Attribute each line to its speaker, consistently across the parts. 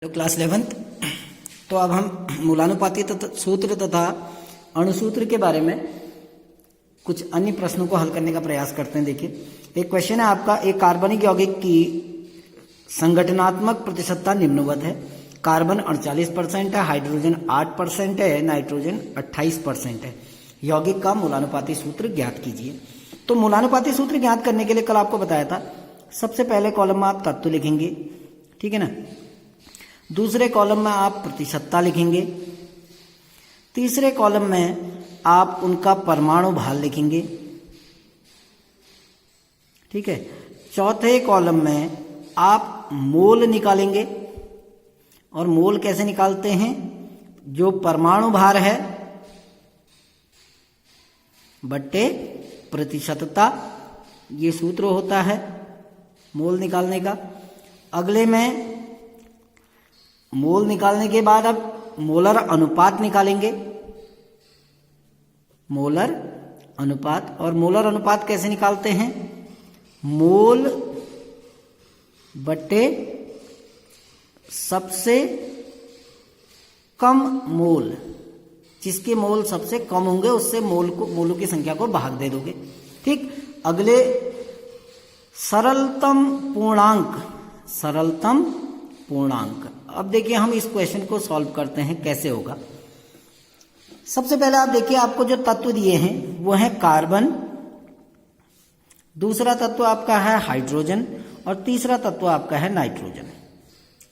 Speaker 1: तो class 11th। तो अब हम मूलानुपाती सूत्र तथा अणुसूत्र के बारे में कुछ अन्य प्रश्नों को हल करने का प्रयास करते हैं। देखिए, एक क्वेश्चन है आपका, एक कार्बनिक यौगिक की संगठनात्मक प्रतिशतता निम्नवत है। कार्बन 48% है, हाइड्रोजन 8% है, नाइट्रोजन 28% है। यौगिक का मूलानुपाती सूत्र ज्ञात कीजिए। तो मूलानुपाती सूत्र ज्ञात करने के लिए कल आपको बताया था, सबसे पहले कॉलम में आप तत्व लिखेंगे, ठीक है ना। दूसरे कॉलम में आप प्रतिशतता लिखेंगे। तीसरे कॉलम में आप उनका परमाणु भार लिखेंगे, ठीक है। चौथे कॉलम में आप मोल निकालेंगे। और मोल कैसे निकालते हैं? जो परमाणु भार है बट्टे प्रतिशतता, ये सूत्र होता है मोल निकालने का। अगले में मोल निकालने के बाद अब मोलर अनुपात निकालेंगे, मोलर अनुपात। और मोलर अनुपात कैसे निकालते हैं? मोल बट्टे सबसे कम मोल, जिसके मोल सबसे कम होंगे उससे मोलों की संख्या को भाग दे दोगे, ठीक। अगले सरलतम पूर्णांक। अब देखिए, हम इस क्वेश्चन को सॉल्व करते हैं, कैसे होगा। सबसे पहले आप देखिए, आपको जो तत्व दिए हैं वो है कार्बन, दूसरा तत्व आपका है हाइड्रोजन और तीसरा तत्व आपका है नाइट्रोजन,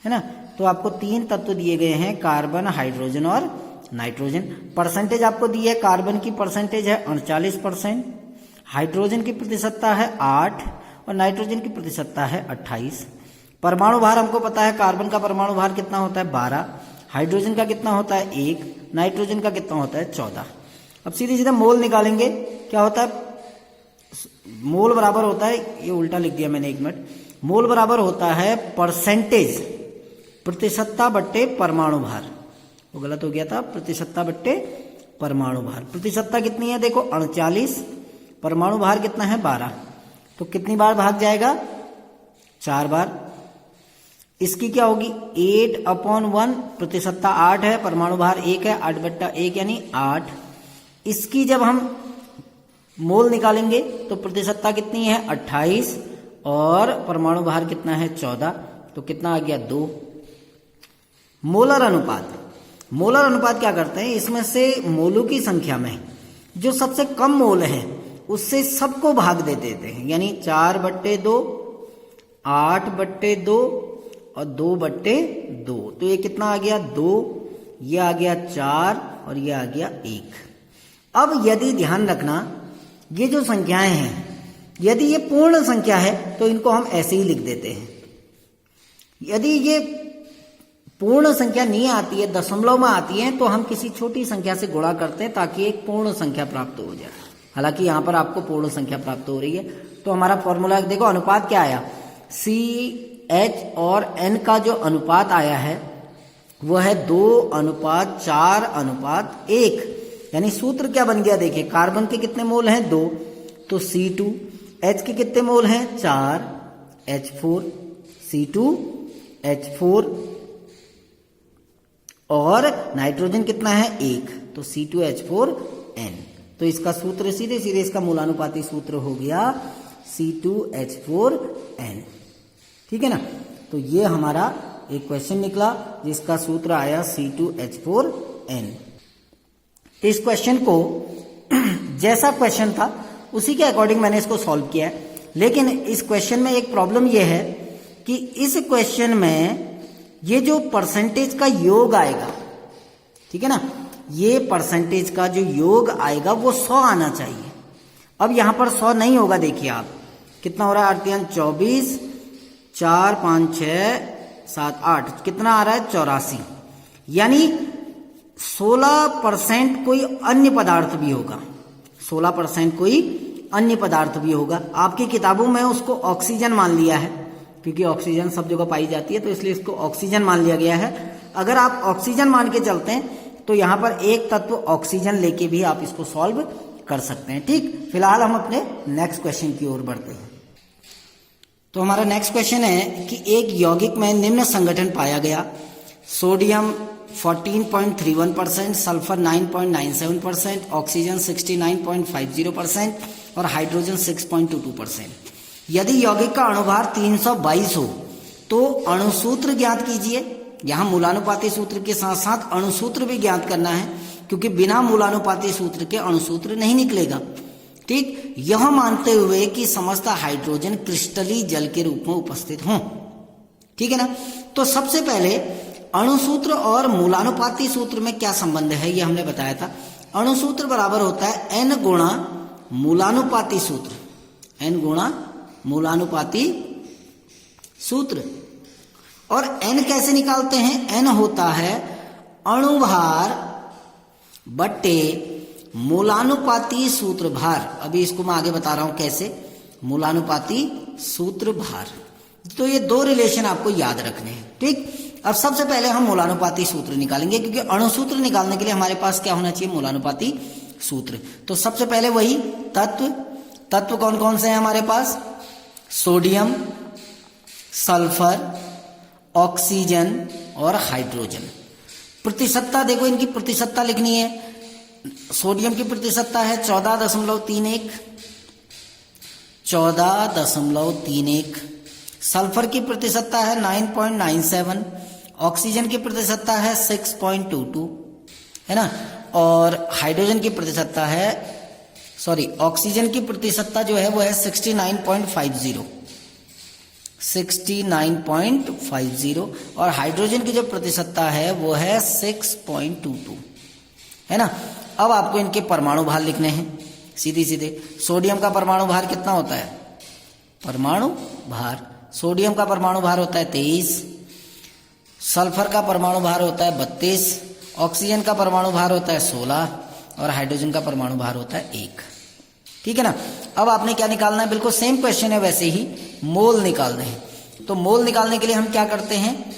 Speaker 1: है ना। तो आपको 3 तत्व दिए गए हैं, कार्बन, हाइड्रोजन और नाइट्रोजन। परसेंटेज आपको दी है, कार्बन की परसेंटेज है 39%, हाइड्रोजन की प्रतिशतता है 8 और नाइट्रोजन की प्रतिशतता है 28। परमाणु भार हमको पता है, कार्बन का परमाणु भार कितना होता है 12, हाइड्रोजन का कितना होता है 1, नाइट्रोजन का कितना होता है 14। अब सीधे सीधे मोल निकालेंगे। क्या होता है? मोल बराबर होता है, ये उल्टा लिख दिया मैंने, 1 मिनट। मोल बराबर होता है परसेंटेज, प्रतिशतता बट्टे परमाणु भार। वो गलत हो गया था, प्रतिशतता बट्टे परमाणु भार। प्रतिशतता कितनी है? देखो 39, परमाणु भार कितना है 12, तो कितनी बार भाग जाएगा? 4 बार। इसकी क्या होगी? 8/1, प्रतिशतता 8 है, परमाणु भार 1 है, 8/1 यानी 8। इसकी जब हम मोल निकालेंगे तो प्रतिशतता कितनी है 28 और परमाणु भार कितना है 14, तो कितना आ गया 2। मोलर अनुपात क्या करते हैं? इसमें से मोलों की संख्या में जो सबसे कम मोल है उससे सबको भाग दे देते हैं, यानी 4/2, 8/2 और 2/2। तो ये कितना आ गया 2, ये आ गया 4 और ये आ गया 1। अब यदि ध्यान रखना, ये जो संख्याएं हैं, यदि ये पूर्ण संख्या है तो इनको हम ऐसे ही लिख देते हैं। यदि ये पूर्ण संख्या नहीं आती है, दशमलव में आती है, तो हम किसी छोटी संख्या से गुणा करते हैं ताकि एक पूर्ण संख्या प्राप्त हो जाए। हालांकि यहां पर आपको पूर्ण संख्या प्राप्त हो रही है। तो हमारा फॉर्मूला देखो, अनुपात क्या आया? CH और N का जो अनुपात आया है वो है 2:4:1। यानी सूत्र क्या बन गया? देखिए, कार्बन के कितने मोल हैं 2, तो C2। H के कितने मोल हैं 4, H4, C2H4। और नाइट्रोजन कितना है 1, तो C2H4N। तो इसका सूत्र सीधे सीधे इसका मूलानुपाती सूत्र हो गया C2H4N, ठीक है ना। तो ये हमारा एक क्वेश्चन निकला जिसका सूत्र आया C2H4N। इस क्वेश्चन को जैसा क्वेश्चन था उसी के अकॉर्डिंग मैंने इसको सॉल्व किया है। लेकिन इस क्वेश्चन में एक प्रॉब्लम यह है कि इस क्वेश्चन में ये जो परसेंटेज का योग आएगा, ठीक है ना, ये परसेंटेज का जो योग आएगा वो 100 आना चाहिए। अब यहां पर 100 नहीं होगा। देखिए आप, कितना हो रहा है? 24, 4, 5, 6, 7, 8, कितना आ रहा है 84। यानी 16% कोई अन्य पदार्थ भी होगा, 16% कोई अन्य पदार्थ भी होगा। आपकी किताबों में उसको ऑक्सीजन मान लिया है, क्योंकि ऑक्सीजन सब जगह पाई जाती है, तो इसलिए इसको ऑक्सीजन मान लिया गया है। अगर आप ऑक्सीजन मान के चलते हैं तो यहां पर एक तत्व ऑक्सीजन लेके भी आप इसको सॉल्व कर सकते हैं, ठीक। फिलहाल हम अपने नेक्स्ट क्वेश्चन की ओर बढ़ते हैं। तो हमारा नेक्स्ट क्वेश्चन है कि एक यौगिक में निम्न संगठन पाया गया, सोडियम 14.31%, सल्फर 9.97%, ऑक्सीजन 69.50% और हाइड्रोजन 6.22%। यदि यौगिक का अणुभार 322 हो तो अणुसूत्र ज्ञात कीजिए। यहां मूलानुपाती सूत्र के साथ साथ अणुसूत्र भी ज्ञात करना है, क्योंकि बिना मूलानुपाती सूत्र के अणुसूत्र नहीं निकलेगा। ठीक, यह मानते हुए कि समस्त हाइड्रोजन क्रिस्टलीय जल के रूप में उपस्थित हों। ठीक है ना। तो सबसे पहले अणुसूत्र और मूलानुपाती सूत्र में क्या संबंध है, यह हमने बताया था। अणुसूत्र बराबर होता है n गुणा मूलानुपाती सूत्र, n गुणा मूलानुपाती सूत्र। और n कैसे निकालते हैं? n होता है अणुभार बट्टे मूलानुपाती सूत्र भार। अभी इसको मैं आगे बता रहा हूं कैसे, मूलानुपाती सूत्र भार। तो ये दो रिलेशन आपको याद रखने हैं। ठीक, अब सबसे पहले हम मूलानुपाती सूत्र निकालेंगे, क्योंकि अणुसूत्र निकालने के लिए हमारे पास क्या होना चाहिए? मूलानुपाती सूत्र। तो सबसे पहले वही तत्व कौन कौन से हैं हमारे पास? सोडियम, सल्फर, ऑक्सीजन और हाइड्रोजन। प्रतिशतता देखो, इनकी प्रतिशतता लिखनी है। सोडियम की प्रतिशतता है 14.31, सल्फर की प्रतिशतता है 9.97, ऑक्सीजन की प्रतिशतता है 6.22, है ना। और हाइड्रोजन की प्रतिशतता है, ऑक्सीजन की प्रतिशतता जो है वो है 69.50 और हाइड्रोजन की जो प्रतिशतता है वो है 6.22, है ना। अब आपको इनके परमाणु भार लिखने हैं सीधे सीधे। सोडियम का परमाणु भार कितना होता है? सोडियम का परमाणु भार होता है 23, सल्फर का परमाणु भार होता है 32, ऑक्सीजन का परमाणु भार होता है 16 और हाइड्रोजन का परमाणु भार होता है 1। ठीक है ना। अब आपने क्या निकालना है? बिल्कुल सेम क्वेश्चन है, वैसे ही मोल निकालने हैं। तो मोल निकालने के लिए हम क्या करते हैं?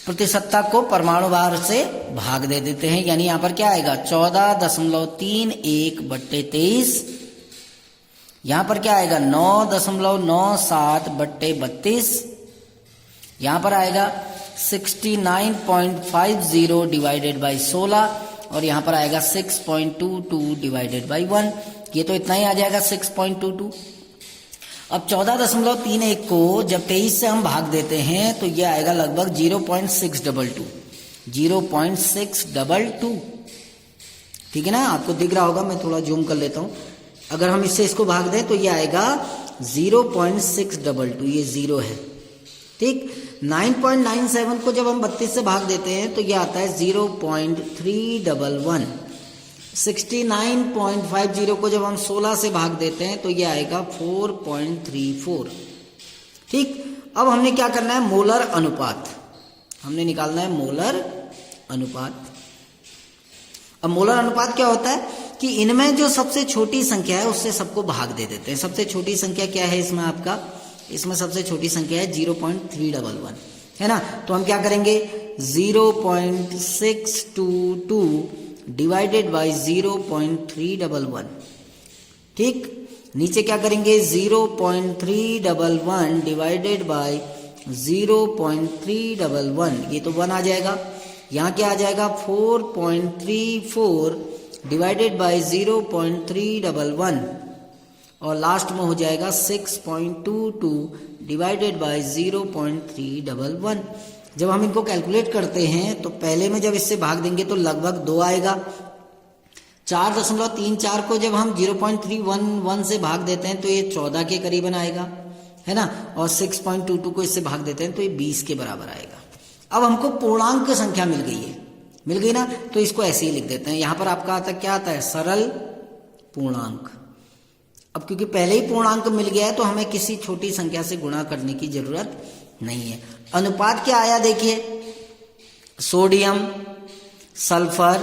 Speaker 1: प्रतिशतता को परमाणु भार से भाग दे देते हैं। यानी यहां पर क्या आएगा? 14.31/23। यहां पर क्या आएगा? 9.97/32। यहां पर आएगा 69.50 डिवाइडेड बाई 16 और यहां पर आएगा 6.22 डिवाइडेड बाई 1। ये तो इतना ही आ जाएगा 6.22। अब 14.31 को जब 23 से हम भाग देते हैं तो ये आएगा लगभग 0.622। ठीक है ना। आपको दिख रहा होगा, मैं थोड़ा जूम कर लेता हूं। अगर हम इससे इसको भाग दें तो ये आएगा 0.622, ये 0 है। ठीक। 9.97 को जब हम 32 से भाग देते हैं तो ये आता है 0.311। 69.50 को जब हम 16 से भाग देते हैं तो ये आएगा 4.34। ठीक। अब हमने क्या करना है? मोलर अनुपात हमने निकालना है, मोलर अनुपात। अब मोलर अनुपात क्या होता है कि इनमें जो सबसे छोटी संख्या है उससे सबको भाग दे देते हैं। सबसे छोटी संख्या क्या है इसमें? इसमें सबसे छोटी संख्या है 0.311, है ना। तो हम क्या करेंगे? 0.622 डिवाइडेड बाई 0.311। ठीक। नीचे क्या करेंगे? 0.311 डिवाइडेड बाई 0.311, ये तो 1 आ जाएगा। यहाँ क्या आ जाएगा? 4.34 डिवाइडेड बाई 0.311 और लास्ट में हो जाएगा 6.22 डिवाइडेड बाई 0.311। जब हम इनको कैलकुलेट करते हैं तो पहले में जब इससे भाग देंगे तो लगभग 2 आएगा। 4.34 को जब हम 0.311 से भाग देते हैं तो ये 14 के करीबन आएगा, है ना। और 6.22 को इससे भाग देते हैं तो ये 20 के बराबर आएगा। अब हमको पूर्णांक संख्या मिल गई ना, तो इसको ऐसे ही लिख देते हैं। यहां पर आपका आता क्या आता है? सरल पूर्णांक। अब क्योंकि पहले ही पूर्णांक मिल गया है तो हमें किसी छोटी संख्या से गुणा करने की जरूरत नहीं है। अनुपात क्या आया देखिए? सोडियम, सल्फर,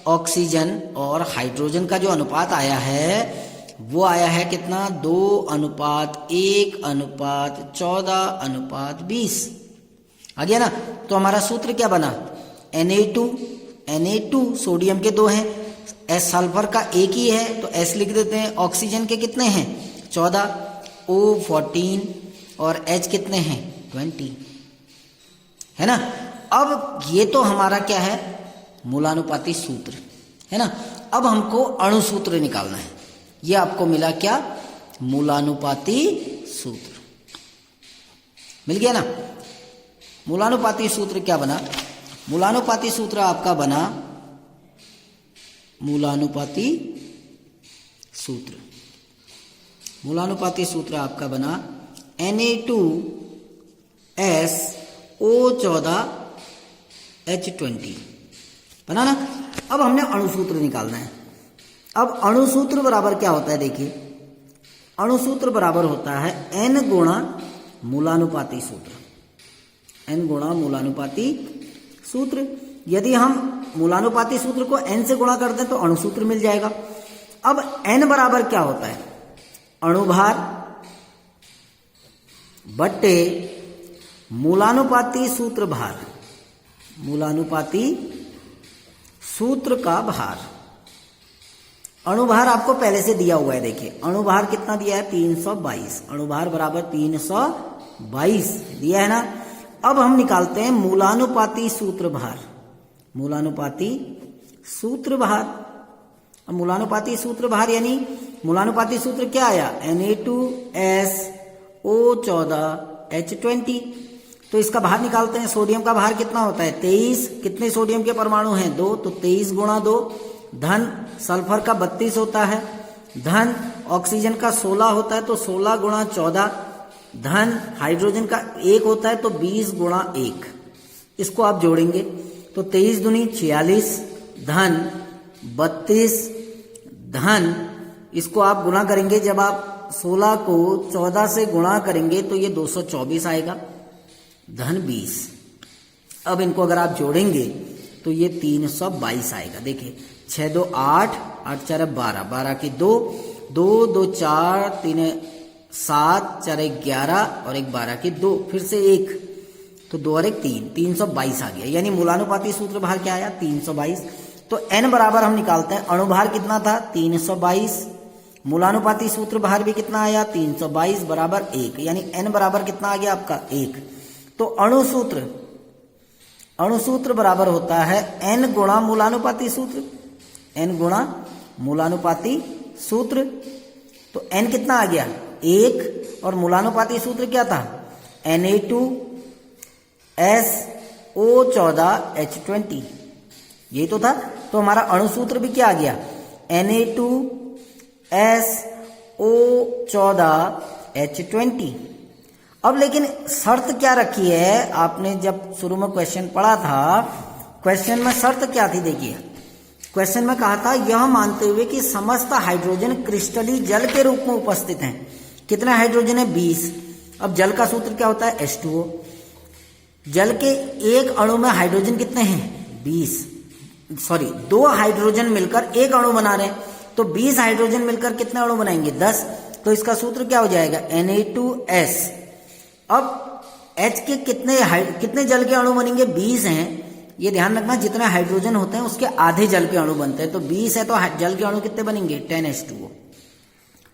Speaker 1: ऑक्सीजन और हाइड्रोजन का जो अनुपात आया है वो आया है कितना? 2:1:14:20 आ गया ना। तो हमारा सूत्र क्या बना? Na2 सोडियम के 2 हैं, एस सल्फर का 1 ही है तो एस लिख देते हैं। ऑक्सीजन के कितने हैं? 14, O 14 और H कितने हैं? 20, है ना। अब ये तो हमारा क्या है, मूलानुपाती सूत्र है ना। अब हमको अणुसूत्र निकालना है। ये आपको मिला क्या, मूलानुपाती सूत्र मिल गया ना। मूलानुपाती सूत्र क्या बना, मूलानुपाती सूत्र आपका बना, मूलानुपाती सूत्र, मूलानुपाती सूत्र आपका बना Na2SO14H20 बना ना। अब हमने अणुसूत्र निकालना है। अब अणुसूत्र बराबर क्या होता है, देखिए अणुसूत्र बराबर होता है N गुणा मूलानुपाती सूत्र, N गुणा मूलानुपाती सूत्र। यदि हम मूलानुपाती सूत्र को N से गुणा कर दें तो अणुसूत्र मिल जाएगा। अब N बराबर क्या होता है, अणुभार बट्टे मूलानुपाती सूत्र भार, मूलानुपाती सूत्र का भार। अणुभार आपको पहले से दिया हुआ है, देखिए अणुभार कितना दिया है, 322, अणुभार बराबर 322 दिया है ना। अब हम निकालते हैं मूलानुपाती सूत्र भार, मूलानुपाती सूत्र भार। अब मूलानुपाती सूत्र भार यानी मूलानुपाती सूत्र क्या आया, Na2SO14H20। तो इसका भार निकालते हैं। सोडियम का भार कितना होता है, 23। कितने सोडियम के परमाणु हैं, 2, तो 23 गुणा 2, धन सल्फर का 32 होता है, धन ऑक्सीजन का 16 होता है तो 16 गुणा 14, धन हाइड्रोजन का 1 होता है तो 20 गुणा 1। इसको आप जोड़ेंगे तो 23 दूनी 46, धन 32, धन इसको आप गुणा करेंगे, जब आप 16 को 14 से गुणा करेंगे तो ये 224 आएगा, धन 20। अब इनको अगर आप जोड़ेंगे तो ये 322 आएगा। देखिए 6 2 8, 8 4 12, 12 की 2, 2 2 4, 3 7, 4 11 और 1 12 की 2, फिर से 1, तो 2 और 1 3, 322 आ गया। यानी मूलानुपाती सूत्र भार क्या आया, 322। तो N बराबर हम निकालते हैं, अणुभार कितना था 322, मूलानुपाती सूत्र भार भी कितना आया 322 बराबर 1, यानी N बराबर कितना आ गया आपका 1। तो अणुसूत्र बराबर होता है N गुणा मूलानुपाती सूत्र, N गुणा मूलानुपाती सूत्र। तो N कितना आ गया 1, और मूलानुपाती सूत्र क्या था, Na2SO14H20, यही तो था। तो हमारा अणुसूत्र भी क्या आ गया, Na2SO14H20। अब लेकिन शर्त क्या रखी है, आपने जब शुरू में क्वेश्चन पढ़ा था, क्वेश्चन में शर्त क्या थी, देखिए क्वेश्चन में कहा था यह मानते हुए कि समस्त हाइड्रोजन क्रिस्टली जल के रूप में उपस्थित हैं। कितने हाइड्रोजन है, 20। अब जल का सूत्र क्या होता है, H2O। जल के एक अणु में हाइड्रोजन कितने हैं, 2 हाइड्रोजन मिलकर एक अणु बना रहे हैं, तो 20 हाइड्रोजन मिलकर कितने अणु बनाएंगे, 10। तो इसका सूत्र क्या हो जाएगा, Na2S। अब H के कितने जल के अणु बनेंगे, 20 हैं। ये ध्यान रखना, जितने हाइड्रोजन होते हैं उसके आधे जल के अणु बनते हैं, तो 20 है तो जल के अणु कितने बनेंगे, 10H2O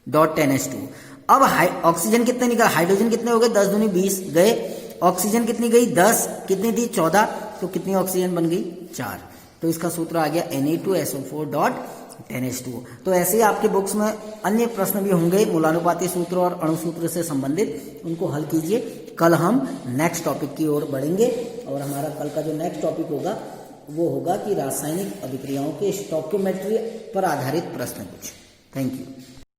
Speaker 1: डॉट 10H2O। अब ऑक्सीजन कितने निकल, हाइड्रोजन कितने हो गए, 10 दूनी 20 गए, ऑक्सीजन कितनी गई 10, कितनी थी 14, तो कितनी ऑक्सीजन बन गई 4। तो इसका सूत्र आ गया Na2SO4 डॉट 10H2O। तो ऐसे ही आपके बुक्स में अन्य प्रश्न भी होंगे मूलानुपाती सूत्र और अणुसूत्र से संबंधित, उनको हल कीजिए। कल हम नेक्स्ट टॉपिक की ओर बढ़ेंगे, और हमारा कल का जो नेक्स्ट टॉपिक होगा वो होगा कि रासायनिक अभिक्रियाओं के स्टोइकियोमेट्री पर आधारित प्रश्न कुछ। Thank you.